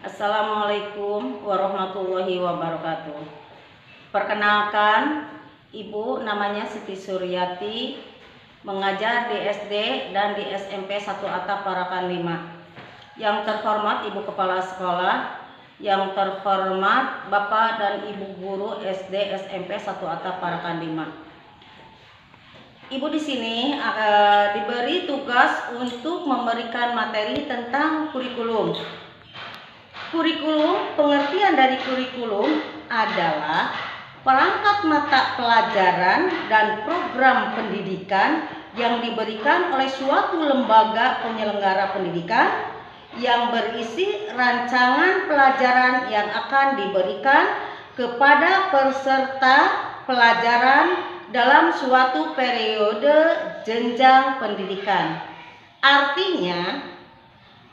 Assalamualaikum warahmatullahi wabarakatuh. Perkenalkan, Ibu namanya Siti Suryati, mengajar di SD dan di SMP 1 Atap Parakan 5. Yang terhormat Ibu Kepala Sekolah, yang terhormat Bapak dan Ibu Guru SD SMP 1 Atap Parakan 5. Ibu di sini diberi tugas untuk memberikan materi tentang kurikulum. Kurikulum, pengertian dari kurikulum adalah perangkat mata pelajaran dan program pendidikan yang diberikan oleh suatu lembaga penyelenggara pendidikan yang berisi rancangan pelajaran yang akan diberikan kepada peserta pelajaran dalam suatu periode jenjang pendidikan. Artinya,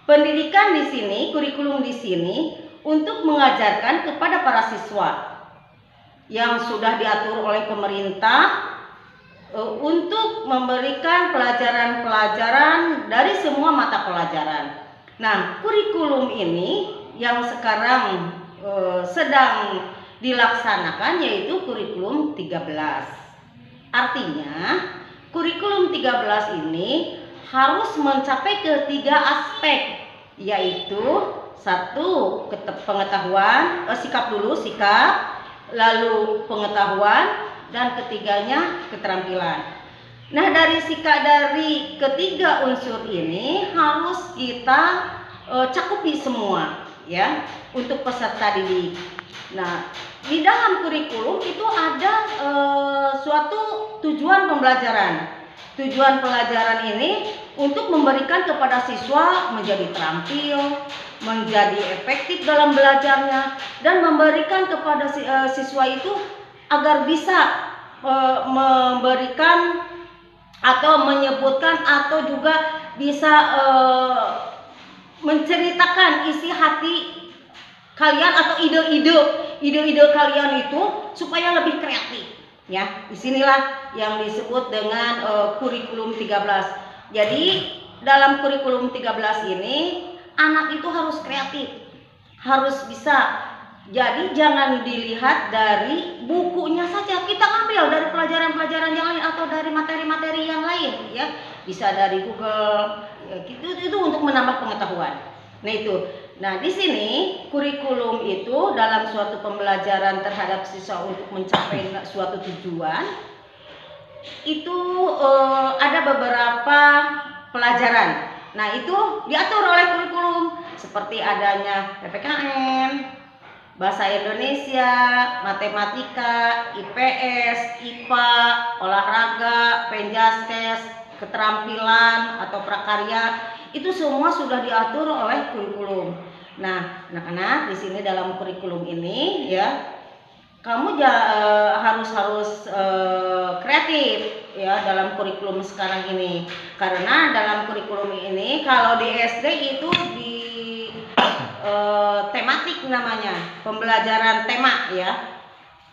pendidikan di sini, kurikulum di sini untuk mengajarkan kepada para siswa yang sudah diatur oleh pemerintah untuk memberikan pelajaran-pelajaran dari semua mata pelajaran. Nah, kurikulum ini yang sekarang sedang dilaksanakan yaitu kurikulum 13. Artinya, kurikulum 13 ini harus mencapai ketiga aspek, yaitu satu, pengetahuan, sikap, lalu pengetahuan, dan ketiganya keterampilan. Nah, dari ketiga unsur ini harus kita cakupi semua ya untuk peserta didik. Nah, di dalam kurikulum itu ada suatu tujuan pembelajaran. Tujuan pelajaran ini untuk memberikan kepada siswa menjadi terampil, menjadi efektif dalam belajarnya, dan memberikan kepada siswa itu agar bisa memberikan atau menyebutkan atau juga bisa menceritakan isi hati kalian atau ide-ide kalian itu supaya lebih kreatif. Ya, disinilah yang disebut dengan kurikulum 13. Jadi dalam kurikulum 13 ini anak itu harus kreatif, harus bisa. Jadi jangan dilihat dari bukunya saja, kita ambil dari pelajaran-pelajaran yang lain atau dari materi-materi yang lain ya. Bisa dari Google ya, itu untuk menambah pengetahuan. Nah itu. Nah, di sini kurikulum itu dalam suatu pembelajaran terhadap siswa untuk mencapai suatu tujuan itu ada beberapa pelajaran. Nah, itu diatur oleh kurikulum seperti adanya PPKN, Bahasa Indonesia, Matematika, IPS, IPA, olahraga, penjaskes, keterampilan atau prakarya, itu semua sudah diatur oleh kurikulum. Nah, anak-anak di sini dalam kurikulum ini ya, kamu harus kreatif ya dalam kurikulum sekarang ini. Karena dalam kurikulum ini kalau di SD itu di tematik namanya, pembelajaran tema ya.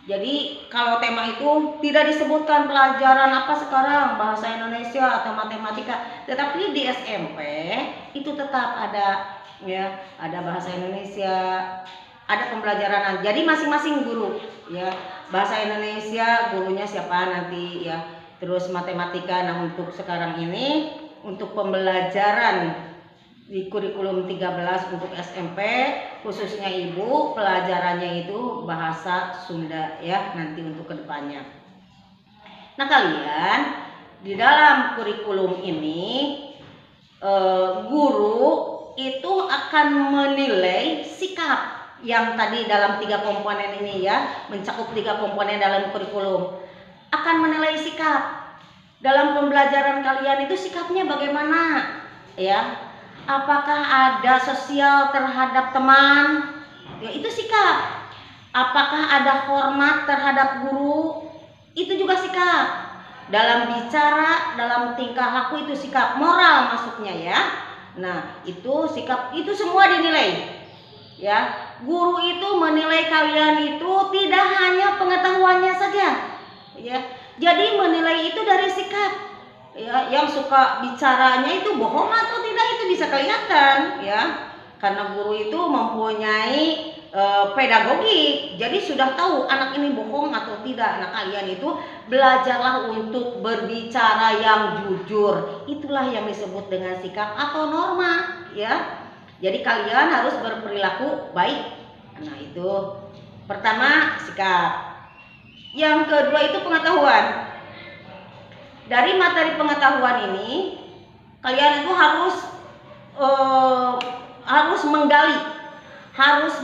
Jadi kalau tema itu tidak disebutkan pelajaran apa sekarang, bahasa Indonesia atau matematika, tetapi di SMP itu tetap ada ya, ada bahasa Indonesia, ada pembelajaran. Jadi masing-masing guru ya, bahasa Indonesia gurunya siapa nanti ya. Terus matematika, nah untuk sekarang ini untuk pembelajaran di kurikulum 13 untuk SMP khususnya ibu, pelajarannya itu bahasa Sunda ya nanti untuk kedepannya. Nah, kalian di dalam kurikulum ini guru itu akan menilai sikap yang tadi dalam 3 komponen ini ya, mencakup 3 komponen dalam kurikulum, akan menilai sikap dalam pembelajaran kalian itu sikapnya bagaimana ya. Apakah ada sosial terhadap teman? Ya, itu sikap. Apakah ada hormat terhadap guru? Itu juga sikap. Dalam bicara, dalam tingkah laku itu sikap. Moral masuknya ya. Nah, itu sikap, itu semua dinilai. Ya, guru itu menilai kalian itu tidak hanya pengetahuannya saja. Ya, jadi menilai itu dari sikap. Ya, yang suka bicaranya itu bohong atau tidak itu bisa kelihatan ya. karena guru itu mempunyai pedagogi, jadi sudah tahu anak ini bohong atau tidak. Nah, kalian itu belajarlah untuk berbicara yang jujur. Itulah yang disebut dengan sikap atau norma, ya. Jadi kalian harus berperilaku baik. Nah, itu pertama sikap. Yang kedua itu pengetahuan. Dari materi pengetahuan ini kalian itu harus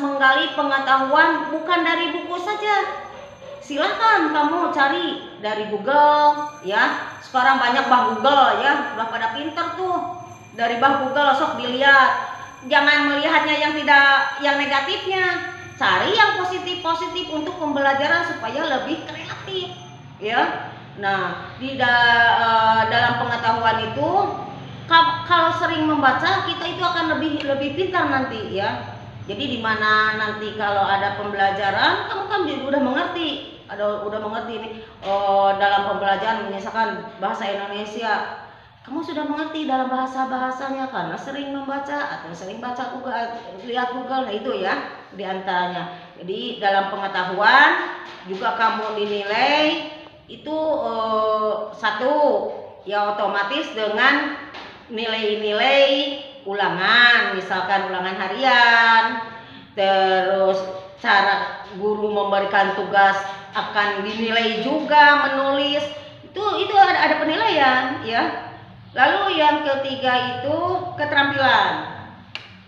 menggali pengetahuan bukan dari buku saja. Silahkan kamu cari dari Google, ya. Sekarang banyak bah Google, ya, udah pada pinter tuh. Dari bah Google sok dilihat. Jangan melihatnya yang negatifnya. Cari yang positif untuk pembelajaran supaya lebih kreatif, ya. Nah, dalam pengetahuan itu kalau sering membaca kita itu akan lebih pintar nanti, ya. Jadi di mana nanti kalau ada pembelajaran kamu kan udah mengerti, ini dalam pembelajaran misalkan bahasa Indonesia, kamu sudah mengerti dalam bahasanya karena sering membaca atau sering baca lihat Google. Nah, itu ya diantaranya. Jadi dalam pengetahuan juga kamu dinilai itu satu ya otomatis dengan nilai-nilai ulangan, misalkan ulangan harian, terus cara guru memberikan tugas akan dinilai juga, menulis itu ada penilaian, ya. Lalu yang ketiga itu keterampilan.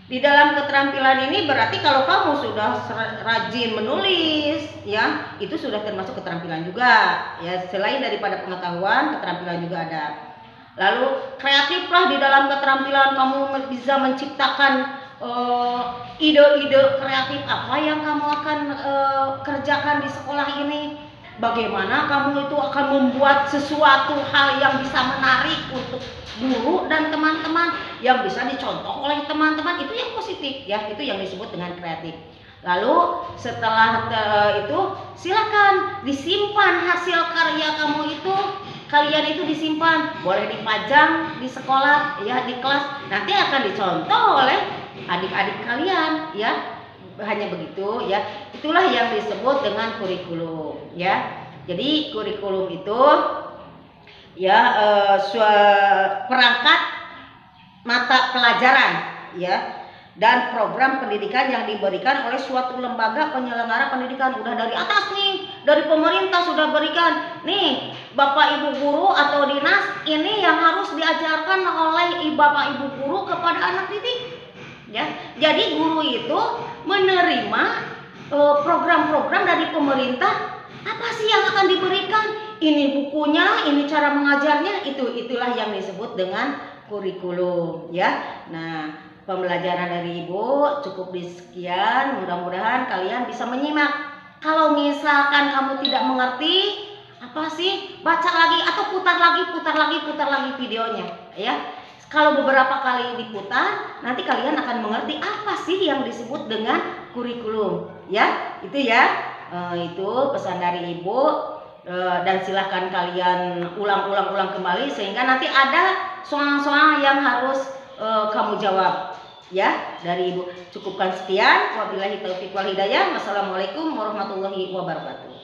Di dalam keterampilan ini berarti kalau kamu sudah rajin menulis, ya, itu sudah termasuk keterampilan juga, ya. Selain daripada pengetahuan, keterampilan juga ada. Lalu kreatiflah di dalam keterampilan, kamu bisa menciptakan ide-ide kreatif apa yang kamu akan kerjakan di sekolah ini. Bagaimana kamu itu akan membuat sesuatu hal yang bisa menarik untuk guru dan teman-teman, yang bisa dicontoh oleh teman-teman, itu yang positif, ya. Itu yang disebut dengan kreatif. Lalu setelah itu silakan disimpan hasil karya kamu itu. Kalian itu disimpan, boleh dipajang di sekolah, ya, di kelas. Nanti akan dicontoh oleh adik-adik kalian, ya. Hanya begitu, ya. Itulah yang disebut dengan kurikulum, ya. Jadi kurikulum itu ya perangkat mata pelajaran, ya, dan program pendidikan yang diberikan oleh suatu lembaga penyelenggara pendidikan. Udah dari atas nih, dari pemerintah sudah berikan nih, Bapak Ibu guru atau dinas, ini yang harus diajarkan oleh Bapak Ibu guru kepada anak didik, ya. Jadi guru itu menerima program-program dari pemerintah. Apa sih yang akan diberikan? Ini bukunya, ini cara mengajarnya, itulah yang disebut dengan kurikulum, ya. Nah, pembelajaran dari Ibu cukup di sekian. Mudah-mudahan kalian bisa menyimak. Kalau misalkan kamu tidak mengerti, apa sih? Baca lagi atau putar lagi videonya, ya. Kalau beberapa kali diputar, nanti kalian akan mengerti apa sih yang disebut dengan kurikulum, ya. Itu ya. Itu pesan dari Ibu, dan silahkan kalian ulang kembali sehingga nanti ada soal-soal yang harus kamu jawab, ya, dari Ibu. Cukupkan sekian. Wabillahi taufiq wal hidayah. Wassalamualaikum warahmatullahi wabarakatuh.